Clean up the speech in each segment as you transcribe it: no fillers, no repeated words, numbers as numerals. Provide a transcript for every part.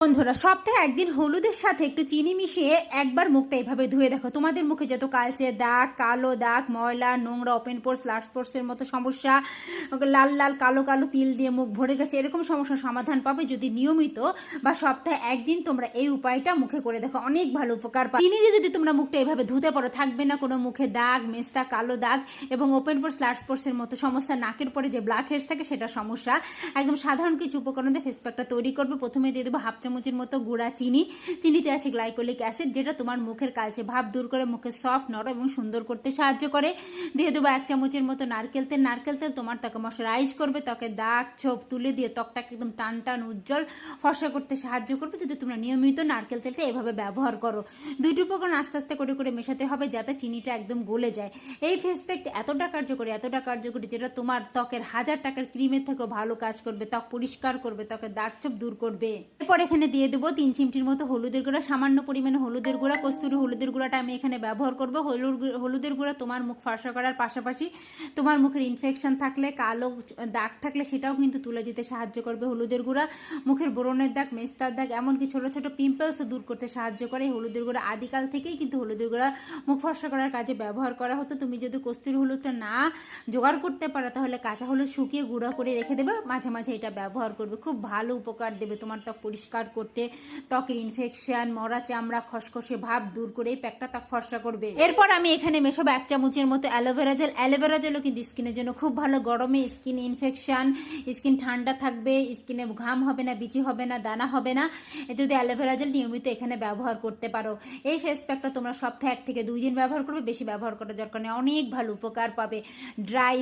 বন্ধুরা, সপ্তাহে একদিন হলুদের সাথে একটু চিনি মিশিয়ে একবার মুখটা এভাবে ধুয়ে দেখো। তোমাদের মুখে যত কালচে দাগ, কালো দাগ, ময়লা, নোংরা, ওপেন পোর্স, লার্জ পোর্সের মতো সমস্যা, লাল লাল কালো কালো তিল দিয়ে মুখ ভরে গেছে, এরকম সমস্যার সমাধান পাবে যদি নিয়মিত বা সপ্তাহে একদিন তোমরা এই উপায়টা মুখে করে দেখো। অনেক ভালো উপকার পাবে। চিনি দিয়ে যদি তোমরা মুখটা এভাবে ধুতে পারো, থাকবে না কোনো মুখে দাগ, মেস্তা, কালো দাগ এবং ওপেন পোর্স, লার্জ পোর্সের মতো সমস্যা। নাকের পরে যে ব্ল্যাক হেডস থাকে সেটা সমস্যা। একদম সাধারণ কিছু উপকরণ দিয়ে ফেস প্যাকটা তৈরি করবে। প্রথমে দিয়ে দেবো হাফ চামচের মতো গুঁড়া চিনি। চিনিতে আছে গ্লাইকোলিক অ্যাসিড, যেটা তোমার মুখের কালচে ভাব দূর করে মুখে সফট, নরম এবং সুন্দর করতে সাহায্য করে। দিয়ে দেবো 1 চামচের মতো নারকেল তেল। নারকেল তেল তোমার ত্বকে ময়শ্চারাইজ করবে, ত্বকে দাগ ছোপ তুলে দিয়ে ত্বকটাকে একদম টান টান উজ্জ্বল ফর্সা করতে সাহায্য করবে যদি তোমরা নিয়মিত নারকেল তেলটা এভাবে ব্যবহার করো। দুইটি উপকরণ আস্তে আস্তে করে করে মেশাতে হবে যাতে চিনিটা একদম গলে যায়। এই ফেস প্যাকটা এতটা কার্যকরী যেটা তোমার ত্বকের 1000 টাকার ক্রিমের থেকেও ভালো কাজ করবে, ত্বক পরিষ্কার করবে, ত্বকের দাগ ছোপ দূর করবে। এরপর এখানে দিয়ে দেবো 3 চিমটির মতো হলুদের গুঁড়া। সামান্য পরিমাণে হলুদের গুঁড়া, কস্তুরি হলুদের গুঁড়াটা আমি এখানে ব্যবহার করব। হলুদের গুঁড়া তোমার মুখ ফর্সা করার পাশাপাশি তোমার মুখের ইনফেকশন থাকলে, কালো দাগ থাকলে সেটাও কিন্তু তুলে দিতে সাহায্য করবে হলুদের গুঁড়া। মুখের ব্রণের দাগ, মেস্তার দাগ, এমনকি ছোট ছোট পিম্পলসও দূর করতে সাহায্য করে হলুদের গুঁড়া। আদিকাল থেকেই কিন্তু হলুদের গুঁড়া মুখ ফর্সা করার কাজে ব্যবহার করা হতো। তুমি যদি কস্তুরি হলুদটা না জোগাড় করতে পারো তাহলে কাঁচা হলুদ শুকিয়ে গুঁড়া করে রেখে দেবে, মাঝে মাঝে এটা ব্যবহার করবে, খুব ভালো উপকার দেবে তোমার ত্বক পরিষ্কার করতে, ত্বকের ইনফেকশন, মরা চামড়া, খসখসে ভাব দূর করে এই প্যাকটা ত্বক ফর্সা করবে। এরপর আমি এখানে মেশাবো 1 চামচের মতো অ্যালোভেরা জেল। অ্যালোভেরা জেলও কিন্তু স্কিনের জন্য খুব ভালো। গরমে স্কিন ইনফেকশন, স্কিন ঠান্ডা থাকবে, স্কিনে ঘাম হবে না, বিচি হবে না, দানা হবে না, এটা যদি অ্যালোভেরা জেল নিয়মিত এখানে ব্যবহার করতে পারো। এই ফেস প্যাকটা তোমরা সপ্তাহে 1 থেকে 2 দিন ব্যবহার করবে, বেশি ব্যবহার করার দরকার নেই। অনেক ভালো উপকার পাবে। ড্রাই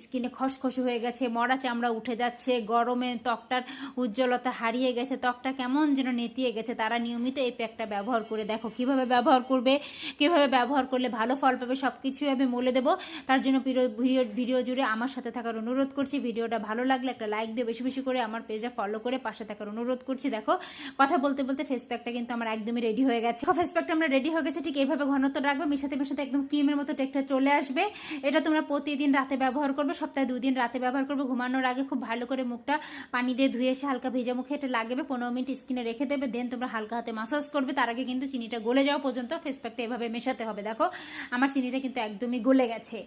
স্কিনে খসখসে হয়ে গেছে, মরা চামড়া উঠে যাচ্ছে, গরমে ত্বকটার উজ্জ্বলতা হারিয়ে গেছে, ত্বকটা কেমন যেন নেতিয়ে গেছে, তারা নিয়মিত এই প্যাকটা ব্যবহার করে দেখো। কিভাবে ব্যবহার করবে, কিভাবে ব্যবহার করলে ভালো ফল পাবে সব কিছুই আমি বলে দেবো। তার জন্য ভিডিও জুড়ে আমার সাথে থাকার অনুরোধ করছি। ভিডিওটা ভালো লাগলে একটা লাইক দিয়ে বেশি বেশি করে আমার পেজে ফলো করে পাশে থাকার অনুরোধ করছি। দেখো কথা বলতে বলতে ফেস প্যাকটা কিন্তু আমার একদমই রেডি হয়ে গেছে। ফেস প্যাকটা আমরা রেডি হয়ে গেছে। ঠিক এইভাবে ঘনত্ব রাখবে, মেশাতে মেশাতে একদম ক্রিমের মতো টেক্সচার চলে আসবে। এটা তোমরা প্রতিদিন রাতে ব্যবহার করবে, সপ্তাহে 2 দিন রাতে ব্যবহার করবে। ঘুমানোর আগে খুব ভালো করে মুখটা পানি দিয়ে ধুয়ে এসে হালকা ভেজা মুখে এটা লাগবে, 15 মিনিট স্কিনে রেখে দেবে। দেন তোমরা হালকা হাতে মাসাজ করবে। তার আগে কিন্তু চিনিটা গলে যাওয়া পর্যন্ত ফেস প্যাকটা এভাবে মেশাতে হবে। দেখো আমার চিনিটা কিন্তু একদমই গলে গেছে।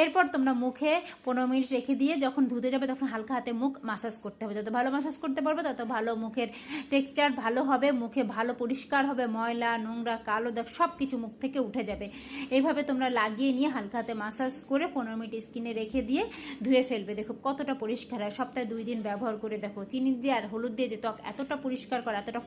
এরপর তোমরা মুখে 15 মিনিট রেখে দিয়ে যখন ধুতে যাবে তখন হালকা হাতে মুখ মাসাজ করতে হবে। যত ভালো মাসাজ করতে পারবে তত ভালো মুখের টেক্সচার ভালো হবে, মুখে ভালো পরিষ্কার হবে, ময়লা নোংরা কালো দাগ সব কিছু মুখ থেকে উঠে যাবে। এইভাবে তোমরা লাগিয়ে নিয়ে হালকা হাতে মাসাজ করে 15 মিনিট স্কিনে রেখে দিয়ে ধুয়ে ফেলবে। দেখো কতটা পরিষ্কার হয়। সপ্তাহে 2 দিন ব্যবহার করে দেখো। চিনি দিয়ে আর হলুদ দিয়ে যে ত্বক এতটা পরিষ্কার করে, এতটা